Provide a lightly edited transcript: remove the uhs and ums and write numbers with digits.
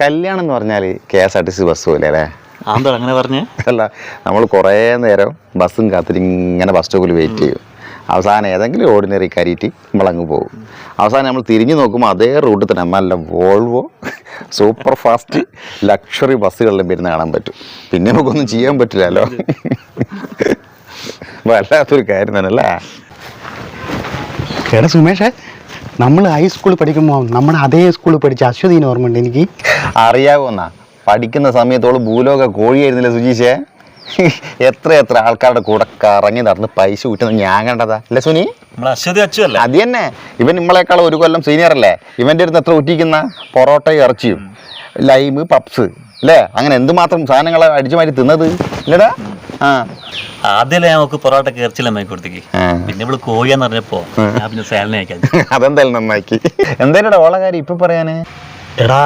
കല്യാണം എന്ന് പറഞ്ഞാൽ KSRTC ബസ് പോലെ അല്ലേ? ആന്തോ അങ്ങനെ പറഞ്ഞേ? അല്ല, നമ്മൾ കുറേ നേരം ബസ്സും കാത്തിരിങ്ങനെ ബസ് സ്റ്റോപ്പിൽ വെയിറ്റ് ചെയ്യും. അവസാനം ഏതെങ്കിലും ഓർഡിനറി കയറിയിട്ട് നമ്മളങ്ങ് പോകും. അവസാനം നമ്മൾ തിരിഞ്ഞു നോക്കുമ്പോൾ അതേ റൂട്ടിൽ തന്നെ നല്ല വോൾവോ സൂപ്പർ ഫാസ്റ്റ് ലക്ഷറി ബസ്സുകളിലും വരുന്ന കാണാൻ പറ്റും. പിന്നെ നമുക്കൊന്നും ചെയ്യാൻ പറ്റില്ലല്ലോ. വല്ലാത്തൊരു കാര്യം തന്നെ അല്ലേ? എടാ സുമേഷേ, നമ്മൾ ഹൈസ്കൂളിൽ പഠിക്കുമ്പോൾ നമ്മുടെ അതേ സ്കൂളിൽ പഠിച്ച അശ്വതീനെ ഓർമ്മയുണ്ട് എനിക്ക്. അറിയാവുന്ന പഠിക്കുന്ന സമയത്തോളം ഭൂലോക കോഴിയായിരുന്നില്ല സുജീഷേ? എത്ര ആൾക്കാരുടെ കൂടെ കറങ്ങി നടന്ന് പൈസ ഊറ്റുന്ന ഞാൻ കണ്ടതാ അല്ലേ സുനി? നമ്മളെ അശ്വതി അച്ചു അല്ലേ? അത് തന്നെ. ഇവൻ നമ്മളെക്കാൾ ഒരു കൊല്ലം സീനിയർ അല്ലേ? ഇവൻ്റെ അടുത്ത് എത്ര ഊറ്റിക്കുന്ന പൊറോട്ടയും ഇറച്ചിയും ലൈമ് പപ്സ് അല്ലേ? അങ്ങനെ എന്തുമാത്രം സാധനങ്ങൾ അടിച്ചു മാറ്റി തിന്നത് ഇല്ലടാ? ആദ്യമല്ലേ നമുക്ക് പൊറോട്ട ഇറച്ചില്ല അമ്മയ്ക്ക് കൊടുത്തേക്ക്. പിന്നെ ഇവള് കോഴിയാന്ന് പറഞ്ഞപ്പോ ഞാൻ പിന്നെ സാലിനെ അയക്കാൻ. അതെന്തായാലും നന്നാക്കി. എന്തായാലും ഓള കാര്യം ഇപ്പൊ പറയാന്? എടാ